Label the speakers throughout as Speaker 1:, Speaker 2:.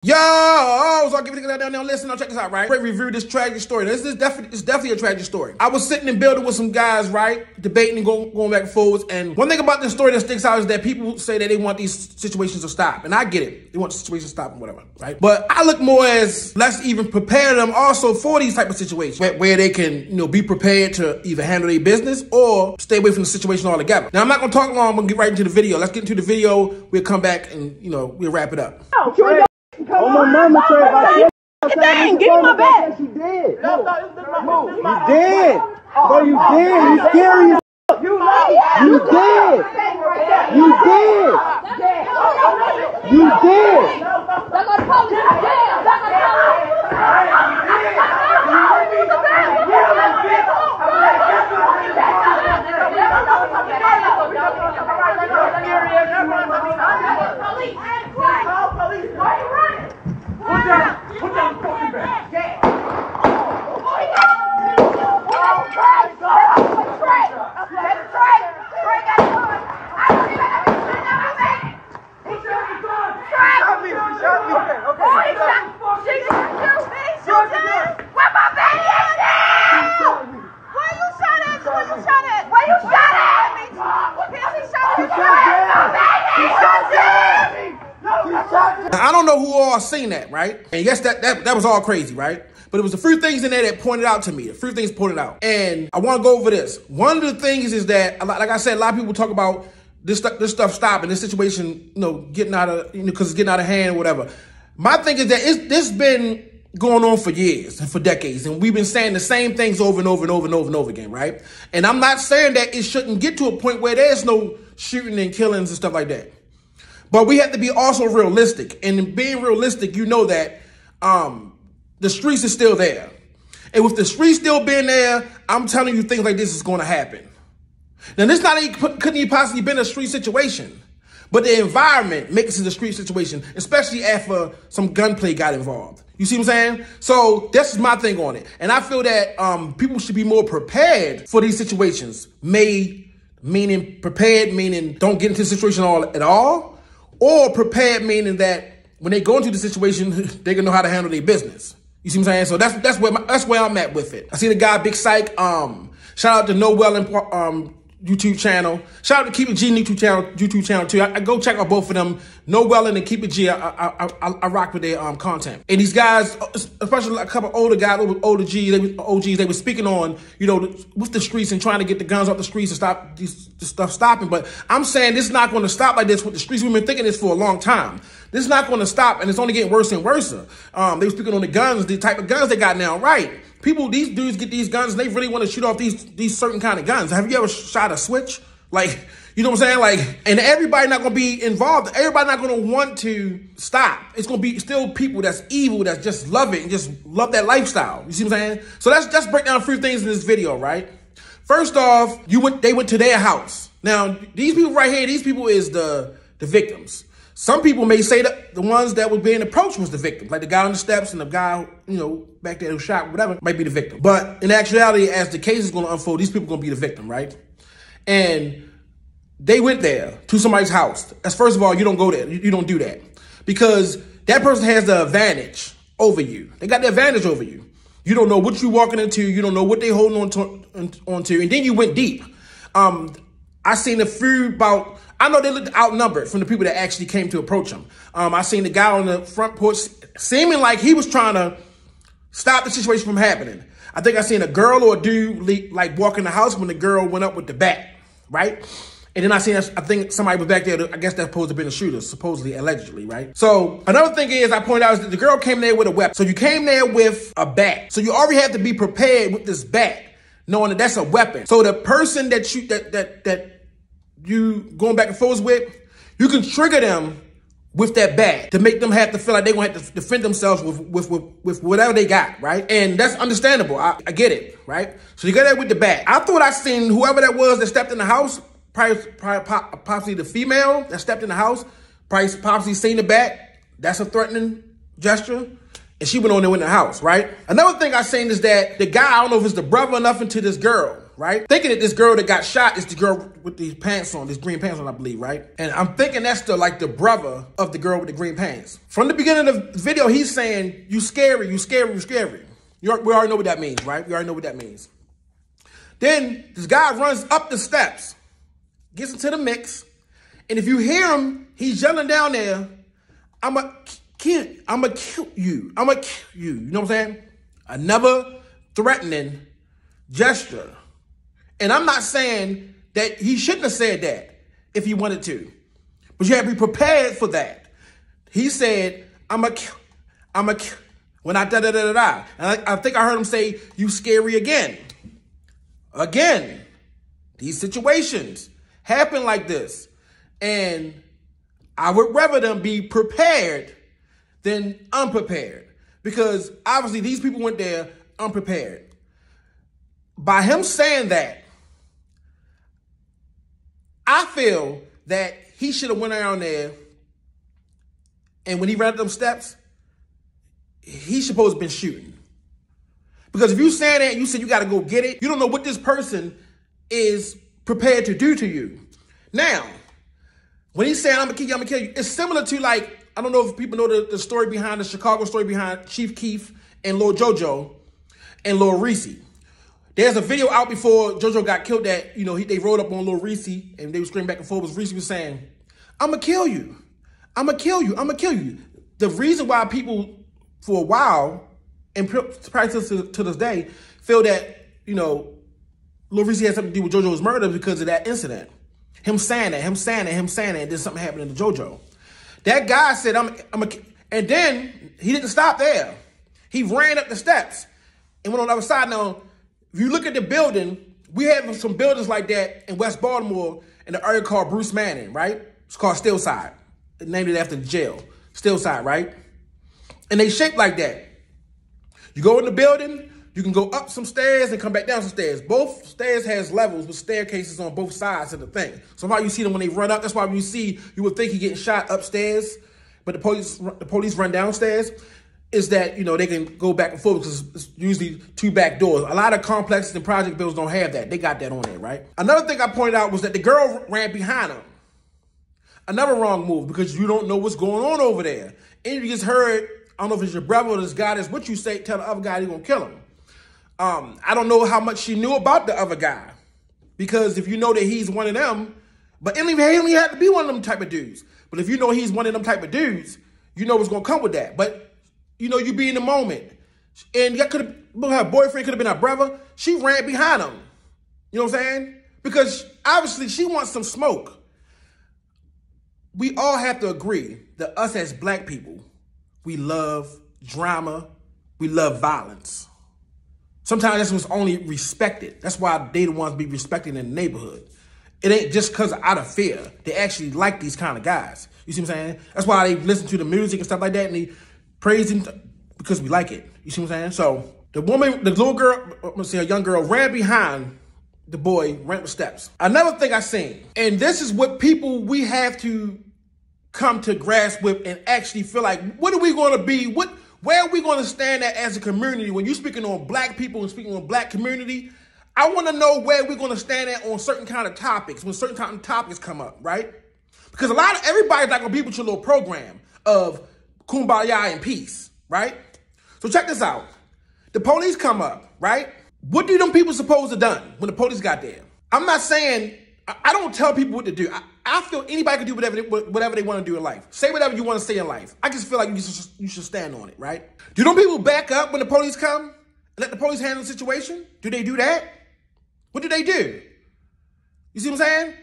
Speaker 1: Yo, so I'll give it a down there. Listen, I'll check this out, right? Review this tragic story. This is definitely a tragic story. I was sitting in building with some guys, right? Debating and going back and forwards. And one thing about this story that sticks out is that people say that they want these situations to stop. And I get it. They want the situation to stop and whatever, right? But I look more as let's even prepare them also for these type of situations where they can, be prepared to either handle their business or stay away from the situation altogether. Now, I'm not going to talk long. I'm going to get right into the video. Let's get into the video. We'll come back and, we'll wrap it up.
Speaker 2: Oh, my mama said about that.
Speaker 3: Dang, give me my bag.
Speaker 2: You did. You did. Bro, you did. You serious? You did. You did. You did.
Speaker 3: Put down the fucking bag.
Speaker 1: I don't know who all seen that, right? And yes, that was all crazy, right? But it was a few things in there that pointed out to me. A few things pointed out. And I want to go over this. One of the things is that, like I said, a lot of people talk about this stuff stopping, this situation, getting out of, because it's getting out of hand or whatever. My thing is that this been going on for years and for decades. And we've been saying the same things over and over and over and over and over again, right? And I'm not saying that it shouldn't get to a point where there's no shooting and killings and stuff like that. But we have to be also realistic. And in being realistic, you know that the streets are still there. And with the streets still being there, I'm telling you things like this is going to happen. Now, this couldn't even possibly been a street situation. But the environment makes it a street situation, especially after some gunplay got involved. You see what I'm saying? So this is my thing on it. And I feel that people should be more prepared for these situations. Meaning prepared, meaning don't get into the situation at all. Or prepared, meaning that when they go into the situation, they can know how to handle their business. You see what I'm saying? So that's where I'm at with it. I see the guy Big Psych. Shout out to No Wellin YouTube channel. Shout out to Keep It G YouTube channel too. I go check out both of them. No Wellin and Keep It G. I rock with their content. And these guys, especially a couple older guys, older OGs, they were speaking on, with the streets and trying to get the guns off the streets and stop this stuff stopping. But I'm saying this is not going to stop like this with the streets. We've been thinking this for a long time. This is not going to stop, and it's only getting worse and worse. They were speaking on the guns, the type of guns they got now, right? These dudes get these guns, and they really want to shoot off these certain kind of guns. Have you ever shot a switch? Like, you know what I'm saying? Like, and everybody not going to be involved. Everybody not going to want to stop. It's going to be still people that's evil, that just love it and just love that lifestyle. You see what I'm saying? So let's break down a few things in this video, right? First off, they went to their house. Now, these people right here, these people is the victims. Some people may say that the ones that was being approached was the victim, like the guy on the steps and the guy, back there who shot, whatever, might be the victim. But in actuality, as the case is going to unfold, these people are going to be the victim, right? And they went there to somebody's house. As first of all, you don't go there. You don't do that because that person has the advantage over you. They got the advantage over you. You don't know what you're walking into. You don't know what they're holding on to. And then you went deep. I seen a few I know they looked outnumbered from the people that actually came to approach them. I seen the guy on the front porch seeming like he was trying to stop the situation from happening. I think I seen a girl or a dude like walk in the house when the girl went up with the bat, right? And then I think somebody was back there. I guess that's supposed to have been a shooter, supposedly, allegedly, right? So another thing is, I pointed out is that the girl came there with a weapon. So you came there with a bat. So you already have to be prepared with this bat, knowing that that's a weapon. So the person that you going back and forth with, you can trigger them with that bat to make them have to feel like they're going to have to defend themselves with whatever they got, right? And that's understandable. I get it, right? So you got that with the bat. I thought I seen whoever that was that stepped in the house, possibly the female that stepped in the house, possibly seen the bat. That's a threatening gesture. And she went on there in the house, right? Another thing I seen is that the guy, I don't know if it's the brother or nothing to this girl, right? Thinking that this girl that got shot is the girl with these pants on, these green pants on, I believe, right? And I'm thinking that's the brother of the girl with the green pants. From the beginning of the video, he's saying, you scary, you scary, you scary. We already know what that means, right? We already know what that means. Then this guy runs up the steps, gets into the mix, and if you hear him, he's yelling down there, I'ma kill you. You know what I'm saying? Another threatening gesture. And I'm not saying that he shouldn't have said that if he wanted to, but you have to be prepared for that. He said, I'ma kill, when I da-da-da-da-da. And I think I heard him say, you scary again. Again, these situations happen like this. And I would rather them be prepared than unprepared. Because obviously these people went there unprepared. By him saying that, I feel that he should have went around there, and when he ran up them steps, he supposed to have been shooting. Because if you saying that, you said you got to go get it, you don't know what this person is prepared to do to you. Now, when he's saying, I'm going to kill you, it's similar to, like, I don't know if people know the story behind, the Chicago story behind Chief Keef and Lil JoJo and Lil Reese. There's a video out before JoJo got killed that, you know, they rolled up on Lil Reese and they were screaming back and forth. Reese was saying, I'm going to kill you. I'm going to kill you. I'm going to kill you. The reason why people, for a while, and probably to this day, feel that, you know, Lil Reese had something to do with JoJo's murder because of that incident. Him saying that, and then something happened to JoJo. That guy said, and then he didn't stop there. He ran up the steps and went on the other side. Now, if you look at the building, we have some buildings like that in West Baltimore in the area called Bruce Manning, right? It's called Stillside. They named it after the jail. Stillside, right? And they shaped like that. You go in the building, you can go up some stairs and come back down some stairs. Both stairs has levels with staircases on both sides of the thing. So why you see them when they run up, that's why when you would think he getting shot upstairs, but the police run downstairs, is that, you know, they can go back and forth because it's usually two back doors. A lot of complexes and project buildings don't have that. They got that on there, right? Another thing I pointed out was that the girl ran behind him. Another wrong move, because you don't know what's going on over there. And you just heard, I don't know if it's your brother or this guy, that's what you say, tell the other guy you're going to kill him. I don't know how much she knew about the other guy, because if you know that he's one of them, but he only had to be one of them type of dudes. But if you know he's one of them type of dudes, you know what's going to come with that. But, you know, you be in the moment. And that could have, her boyfriend could have been her brother. She ran behind him. You know what I'm saying? Because obviously she wants some smoke. We all have to agree that us as black people, we love drama. We love violence. Sometimes that's what's only respected. That's why they the ones be respected in the neighborhood. It ain't just because out of fear. They actually like these kind of guys. You see what I'm saying? That's why they listen to the music and stuff like that, and they praise him because we like it. You see what I'm saying? So the little girl, let's say a young girl, ran behind the boy, ran up the steps. Another thing I seen, and this is what people we have to come to grasp with and actually feel like, what are we going to be? Where are we going to stand at as a community? When you're speaking on black people and speaking on black community, I want to know where we're going to stand at on certain kind of topics, when certain kind of topics come up, right? Because everybody's not going to be with your little program of kumbaya and peace, right? So check this out. The police come up, right? What do them people supposed to have done when the police got there? I'm not saying, I don't tell people what to do. I feel anybody can do whatever they want to do in life. Say whatever you want to say in life. I just feel like you should stand on it, right? Do them people back up when the police come and let the police handle the situation? Do they do that? What do they do? You see what I'm saying?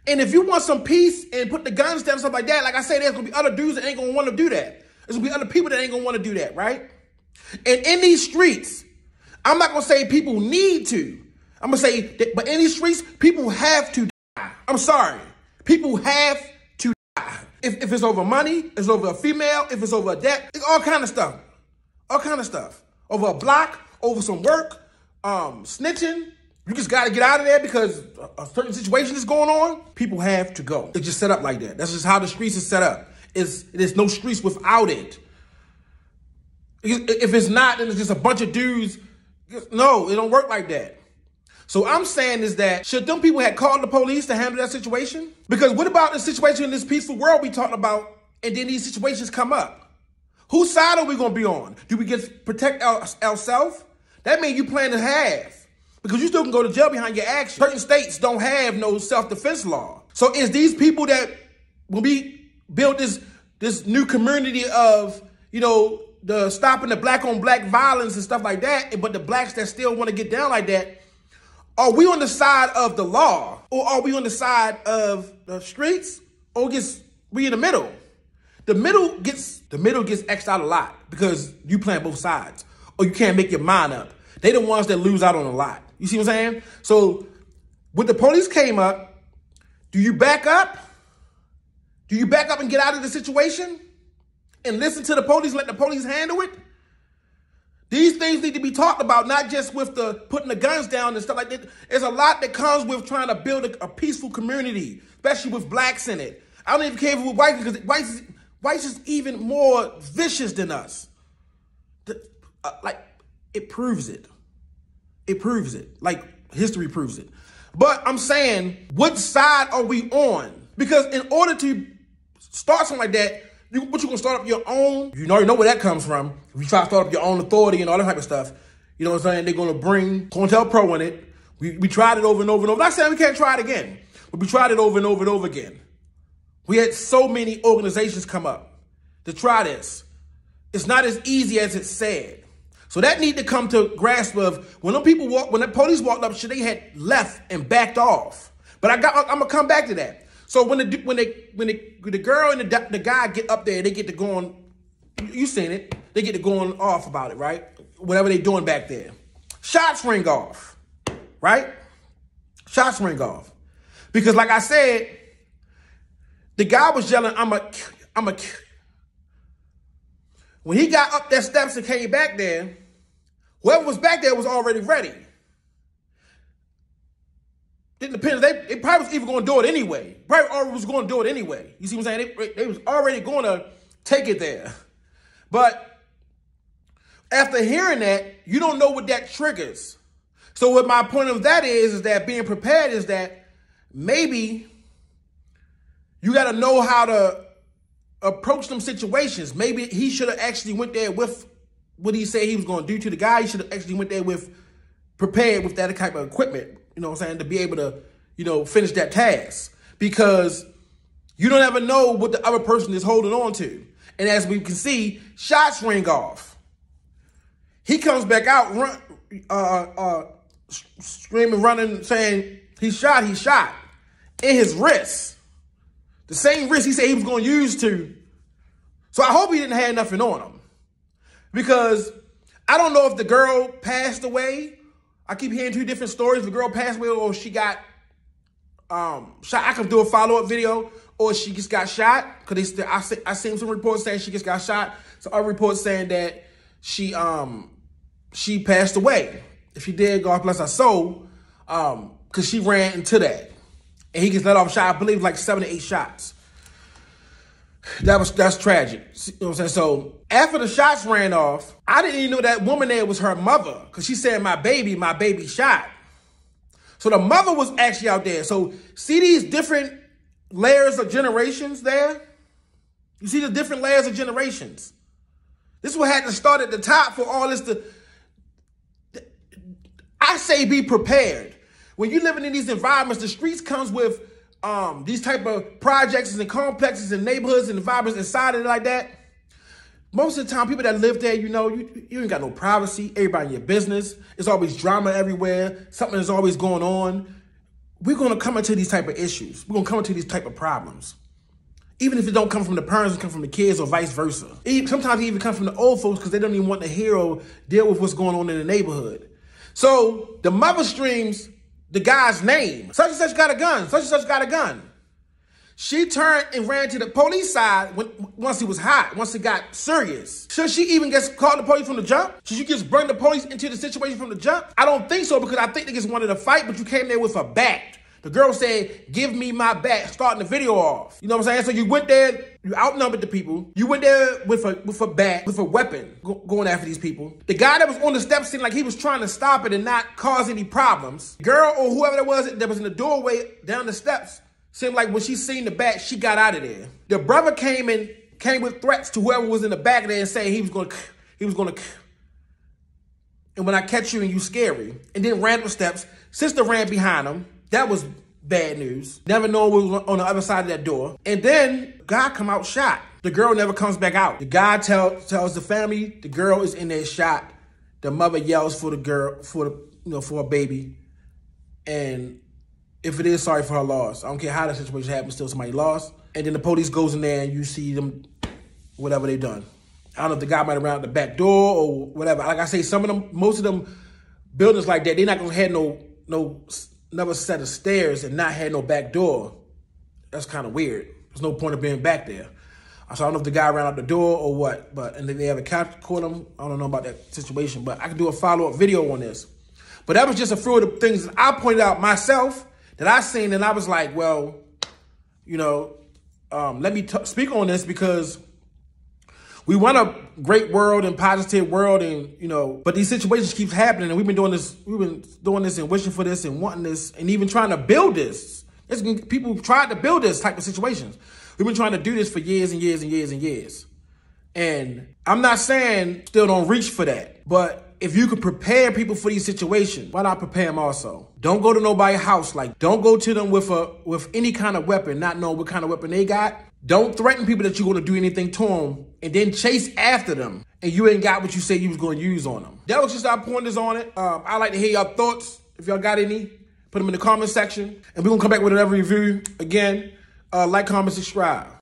Speaker 1: And if you want some peace and put the guns down and stuff like that, like I say, there's going to be other dudes that ain't going to want to do that. There's going to be other people that ain't going to want to do that, right? And in these streets, I'm not going to say people need to. I'm going to say, that, but in these streets, people have to die. I'm sorry. People have to die. If it's over money, if it's over a female, if it's over a debt, it's all kind of stuff. All kind of stuff. Over a block, over some work, snitching. You just got to get out of there because a certain situation is going on. People have to go. It's just set up like that. That's just how the streets is set up. There's no streets without it. If it's not, then it's just a bunch of dudes. No, it don't work like that. So I'm saying is that, should them people have called the police to handle that situation? Because what about the situation in this peaceful world we talking about, and then these situations come up? Whose side are we going to be on? Do we get to protect ourselves? That means you plan to have, because you still can go to jail behind your actions. Certain states don't have no self-defense law. So is these people that, when we build this new community of, you know, the stopping the black on black violence and stuff like that, but the blacks that still want to get down like that, are we on the side of the law, or are we on the side of the streets, or we in the middle? The middle gets X'd out a lot because you playing both sides, or you can't make your mind up. They the ones that lose out on a lot. You see what I'm saying? So when the police came up, do you back up? Do you back up and get out of the situation and listen to the police, let the police handle it? These things need to be talked about, not just with the putting the guns down and stuff like that. There's a lot that comes with trying to build a peaceful community, especially with blacks in it. I don't even care if we're white, because whites is even more vicious than us. Like, it proves it. It proves it. Like, history proves it. But I'm saying, what side are we on? Because in order to start something like that, you gonna start up your own, you already know where that comes from. If you try to start up your own authority and all that type of stuff, you know what I'm saying? They're gonna bring COINTELPRO in it. We tried it over and over and over. Not saying we can't try it again, but we tried it over and over and over again. We had so many organizations come up to try this. It's not as easy as it's said. So that need to come to grasp of when the police walked up, they had left and backed off. But I'm gonna come back to that. So when the girl and the guy get up there, they get to going, you seen it, they get to going off about it, right? Whatever they doing back there. Shots ring off, right? Shots ring off. Because like I said, the guy was yelling, I'm a kill you. When he got up their steps and came back there, whoever was back there was already ready. It depends. They probably was even going to do it anyway. Probably already was going to do it anyway. You see what I'm saying? They was already going to take it there. But after hearing that, you don't know what that triggers. So what my point of that is that being prepared is that maybe you got to know how to approach them situations. Maybe he should have actually went there with what he said he was going to do to the guy. He should have actually went there with prepared with that type of equipment, you know what I'm saying, to be able to, you know, finish that task. Because you don't ever know what the other person is holding on to. And as we can see, shots ring off. He comes back out, screaming, running, saying he's shot in his wrist. The same wrist he said he was going to use to. So I hope he didn't have nothing on him. Because I don't know if the girl passed away. I keep hearing two different stories. The girl passed away, or she got shot. I could do a follow-up video, or she just got shot. Because I seen some reports saying she just got shot. So other reports saying that she passed away. If she did, God bless her soul, because she ran into that. And he gets let off shot, I believe, like 7 to 8 shots. That's tragic. You know what I'm saying? So after the shots ran off, I didn't even know that woman there was her mother, because she said, my baby shot. So the mother was actually out there. So see these different layers of generations there? You see the different layers of generations. This is what had to start at the top for all this to... I say be prepared. When you're living in these environments, the streets comes with these type of projects and complexes and neighborhoods and environments inside of it like that. Most of the time, people that live there, you know, you ain't got no privacy. Everybody in your business. It's always drama everywhere. Something is always going on. We're going to come into these type of issues. We're going to come into these type of problems. Even if it don't come from the parents, it come from the kids or vice versa. Sometimes it even comes from the old folks because they don't even want to hear or deal with what's going on in the neighborhood. So the mother streams the guy's name. Such and such got a gun. Such and such got a gun. She turned and ran to the police side once it was hot, once it got serious. Should she even get called the police from the jump? Should you just bring the police into the situation from the jump? I don't think so, because I think they just wanted to fight, but you came there with a bat The girl said, give me my bat, starting the video off. You know what I'm saying? So you went there, you outnumbered the people. You went there with a bat, with a weapon, going after these people. The guy that was on the steps seemed like he was trying to stop it and not cause any problems. Girl or whoever that was in the doorway down the steps, seemed like when she seen the bat, she got out of there. The brother came with threats to whoever was in the back there and saying he was gonna, and when I catch you and you scary. And then ran up the steps. Sister ran behind him. That was bad news. Never know what was on the other side of that door. And then guy come out shot. The girl never comes back out. The guy tells the family the girl is in there shot. The mother yells for the girl, for a baby. And if it is, sorry for her loss. I don't care how the situation happens, still somebody lost. And then the police goes in there and you see them, whatever they done. I don't know if the guy might have ran out the back door or whatever. Like I say, most of them buildings like that, they're not gonna have another set of stairs and not have no back door. That's kind of weird. There's no point of being back there. So I don't know if the guy ran out the door or what, and then they have a caught him. I don't know about that situation, but I can do a follow-up video on this. But that was just a few of the things that I pointed out myself that I seen, and I was like, well, let me speak on this because we want a great world and positive world, and but these situations keeps happening, and we've been doing this and wishing for this and wanting this and even trying to build this. People tried to build this type of situations. We've been trying to do this for years and years and years and years. And I'm not saying still don't reach for that, but if you could prepare people for these situations, why not prepare them also? Don't go to nobody's house. Don't go to them with any kind of weapon, not knowing what kind of weapon they got. Don't threaten people that you're going to do anything to them and then chase after them and you ain't got what you said you was going to use on them. That was just our pointers on it. I'd like to hear your thoughts. If y'all got any, put them in the comment section. And we're going to come back with another review. Again, like, comment, subscribe.